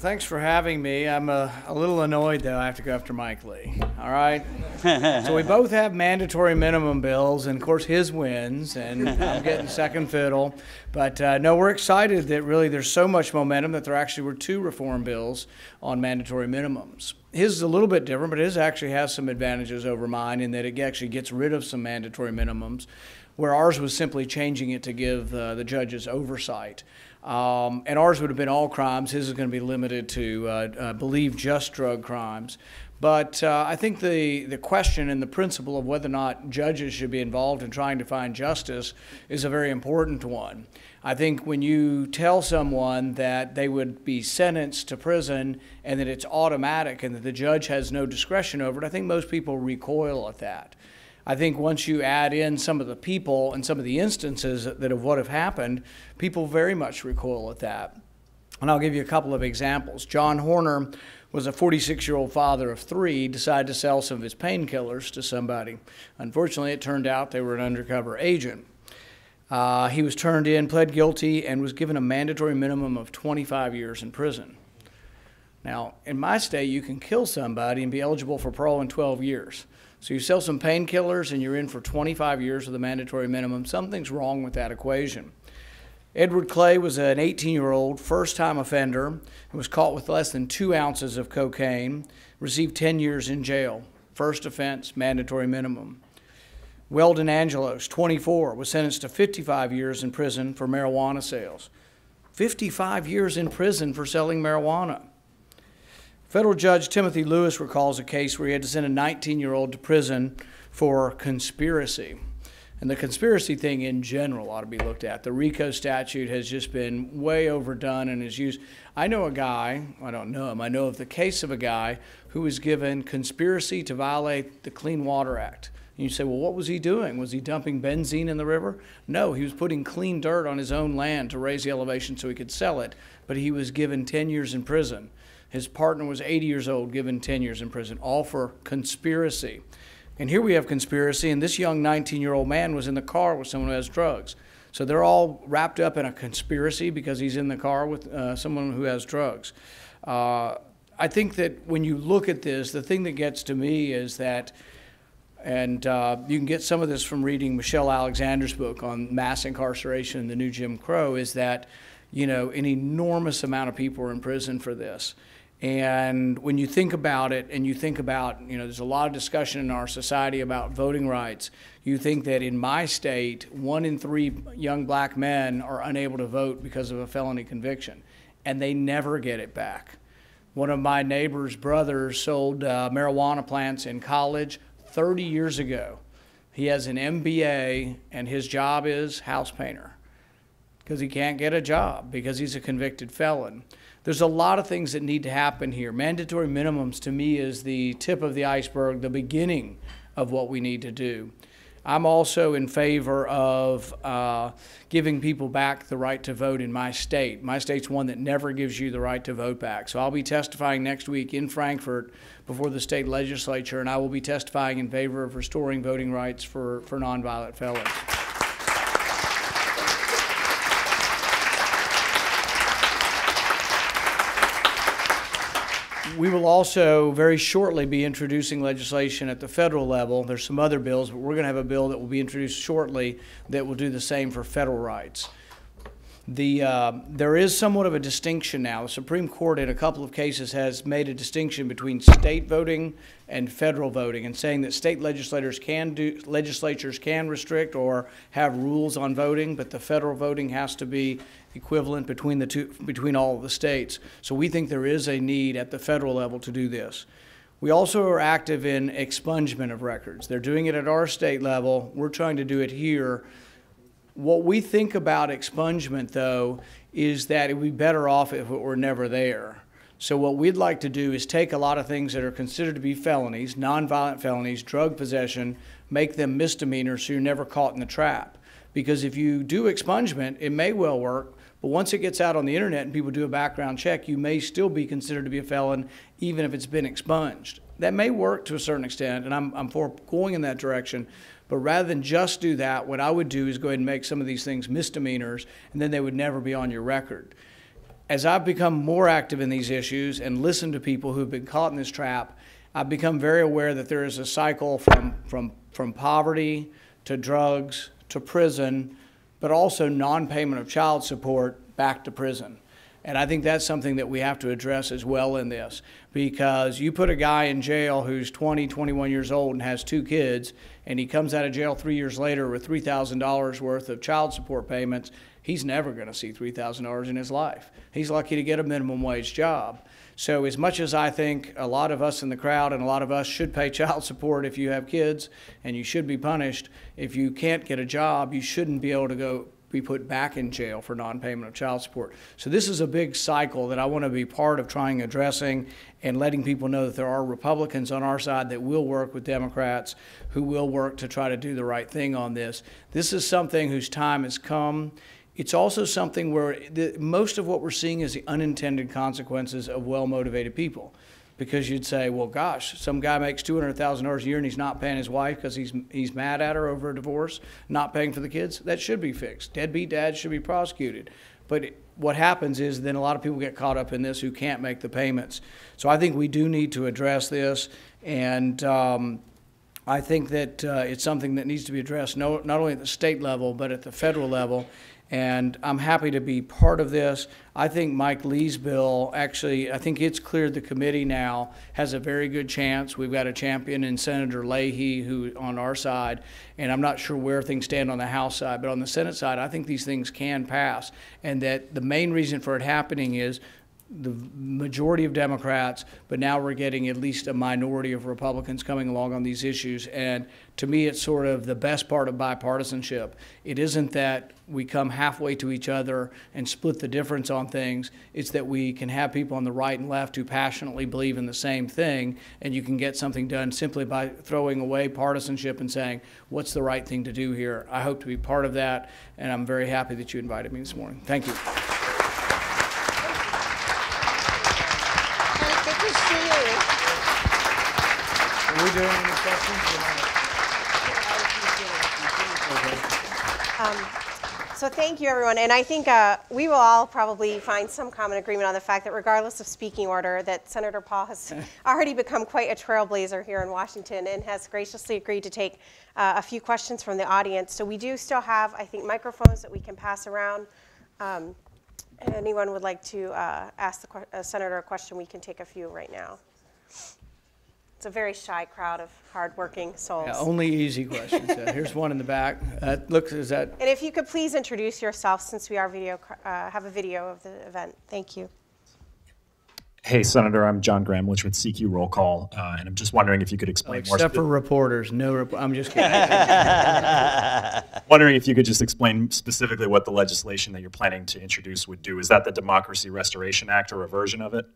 thanks for having me. I'm a little annoyed, though. I have to go after Mike Lee. All right? So we both have mandatory minimum bills, and, of course, his wins, and I'm getting second fiddle. But, no, we're excited that really there's so much momentum that there actually were two reform bills on mandatory minimums. His is a little bit different, but his actually has some advantages over mine in that it actually gets rid of some mandatory minimums, where ours was simply changing it to give the judges oversight. And ours would have been all crimes. His is going to be limited to, I believe, just drug crimes. But I think the question and the principle of whether or not judges should be involved in trying to find justice is a very important one. I think when you tell someone that they would be sentenced to prison and that it's automatic and that the judge has no discretion over it, I think most people recoil at that. I think once you add in some of the people and some of the instances that of what have happened, people very much recoil at that. And I'll give you a couple of examples. John Horner was a 46-year-old father of three, decided to sell some of his painkillers to somebody. Unfortunately, it turned out they were an undercover agent. He was turned in, pled guilty, and was given a mandatory minimum of 25 years in prison. Now, in my state, you can kill somebody and be eligible for parole in 12 years. So you sell some painkillers and you're in for 25 years with a mandatory minimum. Something's wrong with that equation. Edward Clay was an 18-year-old first-time offender and was caught with less than 2 ounces of cocaine, received 10 years in jail. First offense, mandatory minimum. Weldon Angelos, 24, was sentenced to 55 years in prison for marijuana sales. 55 years in prison for selling marijuana. Federal Judge Timothy Lewis recalls a case where he had to send a 19-year-old to prison for conspiracy. And the conspiracy thing in general ought to be looked at. The RICO statute has just been way overdone and is used. I know a guy, I don't know him, I know of the case of a guy who was given conspiracy to violate the Clean Water Act. And you say, well, what was he doing? Was he dumping benzene in the river? No, he was putting clean dirt on his own land to raise the elevation so he could sell it. But he was given 10 years in prison. His partner was 80 years old, given 10 years in prison, all for conspiracy. And here we have conspiracy, and this young 19-year-old man was in the car with someone who has drugs. So they're all wrapped up in a conspiracy because he's in the car with someone who has drugs. I think that when you look at this, the thing that gets to me is that, and you can get some of this from reading Michelle Alexander's book on mass incarceration and the new Jim Crow, is that, you know, an enormous amount of people are in prison for this. And when you think about it, and you think about, you know, there's a lot of discussion in our society about voting rights. You think that in my state, 1 in 3 young black men are unable to vote because of a felony conviction, and they never get it back. One of my neighbor's brothers sold marijuana plants in college 30 years ago. He has an MBA, and his job is house painter because he can't get a job because he's a convicted felon. There's a lot of things that need to happen here. Mandatory minimums, to me, is the tip of the iceberg, the beginning of what we need to do. I'm also in favor of giving people back the right to vote in my state. My state's one that never gives you the right to vote back. So I'll be testifying next week in Frankfort before the state legislature, and I will be testifying in favor of restoring voting rights for nonviolent felons. We will also very shortly be introducing legislation at the federal level. There's some other bills, but we're going to have a bill that will be introduced shortly that will do the same for federal rights. There is somewhat of a distinction now. The Supreme Court in a couple of cases has made a distinction between state voting and federal voting, and saying that state legislatures can restrict or have rules on voting, but the federal voting has to be equivalent between all of the states. So we think there is a need at the federal level to do this. We also are active in expungement of records. They're doing it at our state level. We're trying to do it here. What we think about expungement, though, is that it would be better off if it were never there. So what we'd like to do is take a lot of things that are considered to be felonies, nonviolent felonies, drug possession, make them misdemeanors so you're never caught in the trap. Because if you do expungement, it may well work, but once it gets out on the internet and people do a background check, you may still be considered to be a felon even if it's been expunged. That may work to a certain extent, and I'm for going in that direction. But rather than just do that, what I would do is go ahead and make some of these things misdemeanors, and then they would never be on your record. as I've become more active in these issues and listened to people who've been caught in this trap, I've become very aware that there is a cycle from poverty to drugs to prison, but also non-payment of child support back to prison. And I think that's something that we have to address as well in this, because you put a guy in jail who's 20, 21 years old and has 2 kids, and he comes out of jail 3 years later with $3,000 worth of child support payments, he's never going to see $3,000 in his life. He's lucky to get a minimum wage job. So as much as I think a lot of us in the crowd and a lot of us should pay child support if you have kids, and you should be punished, if you can't get a job, you shouldn't be able to be put back in jail for non-payment of child support. So this is a big cycle that I want to be part of trying addressing and letting people know that there are Republicans on our side that will work with Democrats who will work to try to do the right thing on this. This is something whose time has come. It's also something where most of what we're seeing is the unintended consequences of well-motivated people. Because you'd say, well, gosh, some guy makes $200,000 a year and he's not paying his wife because he's mad at her over a divorce, not paying for the kids. That should be fixed. Deadbeat dads should be prosecuted. But what happens is then a lot of people get caught up in this who can't make the payments. So I think we do need to address this, and I think that it's something that needs to be addressed not only at the state level but at the federal level. And I'm happy to be part of this. I think Mike Lee's bill, actually, I think it's cleared the committee now, has a very good chance. We've got a champion in Senator Leahy who on our side, and I'm not sure where things stand on the House side, but on the Senate side, I think these things can pass. And that the main reason for it happening is the majority of Democrats, but now we're getting at least a minority of Republicans coming along on these issues. And to me, it's sort of the best part of bipartisanship. It isn't that we come halfway to each other and split the difference on things. It's that we can have people on the right and left who passionately believe in the same thing, and you can get something done simply by throwing away partisanship and saying, what's the right thing to do here? I hope to be part of that, and I'm very happy that you invited me this morning. Thank you. Are we doing any questions? So thank you, everyone. And I think we will all probably find some common agreement on the fact that regardless of speaking order, that Senator Paul has already become quite a trailblazer here in Washington and has graciously agreed to take a few questions from the audience. So we do still have, I think, microphones that we can pass around. Anyone would like to ask the Senator a question, we can take a few right now. It's a very shy crowd of hardworking souls. Yeah, only easy questions. Here's one in the back. Is that? And if you could please introduce yourself, since we are have a video of the event. Thank you. Hey, Senator, I'm John Gramlich with CQ Roll Call, and I'm just wondering if you could explain more. Except for reporters, I'm just kidding. Wondering if you could just explain specifically what the legislation that you're planning to introduce would do. Is that the Democracy Restoration Act or a version of it?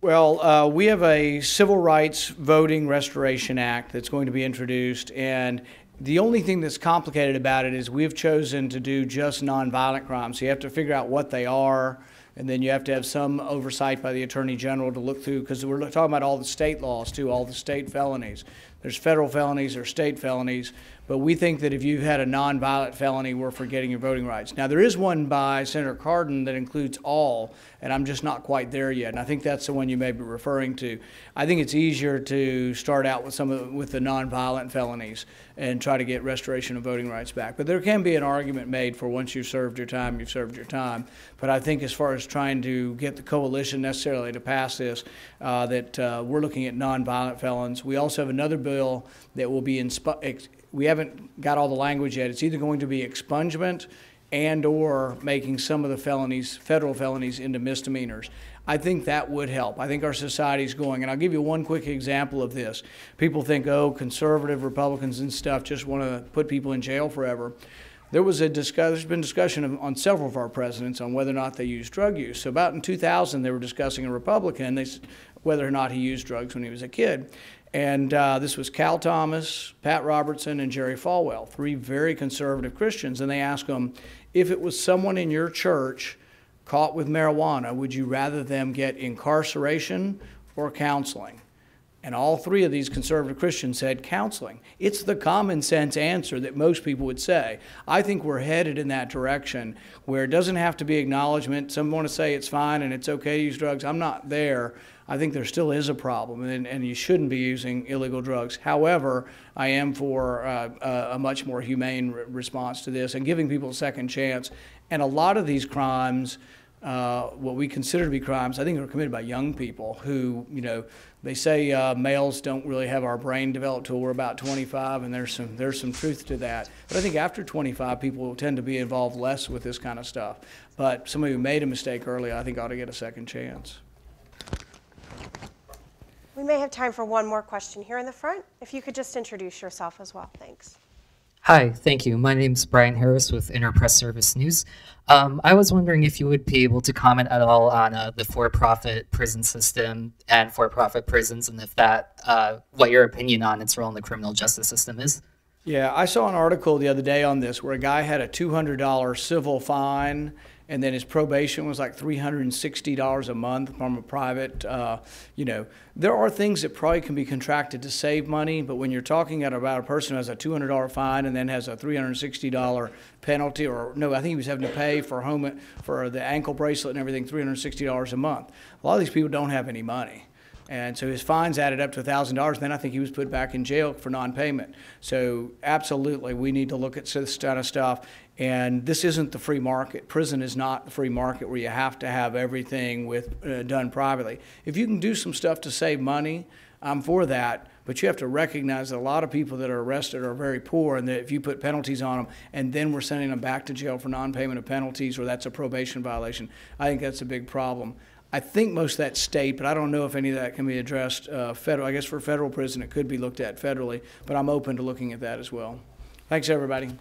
Well, we have a Civil Rights Voting Restoration Act that's going to be introduced, and the only thing that's complicated about it is we've chosen to do just nonviolent crimes. So you have to figure out what they are, and then you have to have some oversight by the Attorney General to look through, because we're talking about all the state laws too, all the state felonies. There's federal felonies, there's state felonies, but we think that if you've had a nonviolent felony, we're forgetting your voting rights. Now, there is one by Senator Cardin that includes all, and I'm just not quite there yet, and I think that's the one you may be referring to. I think it's easier to start out with with the nonviolent felonies and try to get restoration of voting rights back. But there can be an argument made for once you've served your time, you've served your time. But I think as far as trying to get the coalition necessarily to pass this, we're looking at nonviolent felons. We also have another bill that will be we haven't got all the language yet. It's either going to be expungement and or making some of the felonies, federal felonies, into misdemeanors. I think that would help. I think our society's going, and I'll give you one quick example of this. People think, oh, conservative Republicans and stuff just want to put people in jail forever. There's been discussion on several of our presidents on whether or not they use drug use. So about in 2000, they were discussing a Republican, whether or not he used drugs when he was a kid. And this was Cal Thomas, Pat Robertson, and Jerry Falwell, three very conservative Christians. And they asked them, if it was someone in your church caught with marijuana, would you rather them get incarceration or counseling? And all three of these conservative Christians said counseling. It's the common sense answer that most people would say. I think we're headed in that direction where it doesn't have to be acknowledgement. Some want to say it's fine and it's okay to use drugs. I'm not there. I think there still is a problem, and you shouldn't be using illegal drugs. However, I am for a much more humane response to this and giving people a second chance. And a lot of these crimes, what we consider to be crimes, I think are committed by young people who, they say males don't really have our brain developed till we're about 25, and there's some truth to that. But I think after 25, people tend to be involved less with this kind of stuff. But somebody who made a mistake early, I think ought to get a second chance. We may have time for one more question here in the front. If you could just introduce yourself as well. Thanks. Hi, thank you. My name is Brian Harris with Interpress Service News. I was wondering if you would be able to comment at all on the for-profit prison system and for-profit prisons, and if that, what your opinion on its role in the criminal justice system is. Yeah, I saw an article the other day on this where a guy had a $200 civil fine, and then his probation was like $360 a month from a private, there are things that probably can be contracted to save money, but when you're talking about a person who has a $200 fine and then has a $360 penalty, or no, I think he was having to pay for the ankle bracelet and everything, $360 a month. A lot of these people don't have any money. And so his fines added up to $1,000. Then I think he was put back in jail for non-payment. So absolutely, we need to look at this kind of stuff. And this isn't the free market. Prison is not the free market where you have to have everything done privately. If you can do some stuff to save money, I'm for that. But you have to recognize that a lot of people that are arrested are very poor, and that if you put penalties on them and then we're sending them back to jail for non-payment of penalties, or that's a probation violation, I think that's a big problem. I think most of that's state, but I don't know if any of that can be addressed federal. I guess for federal prison, it could be looked at federally, but I'm open to looking at that as well. Thanks, everybody.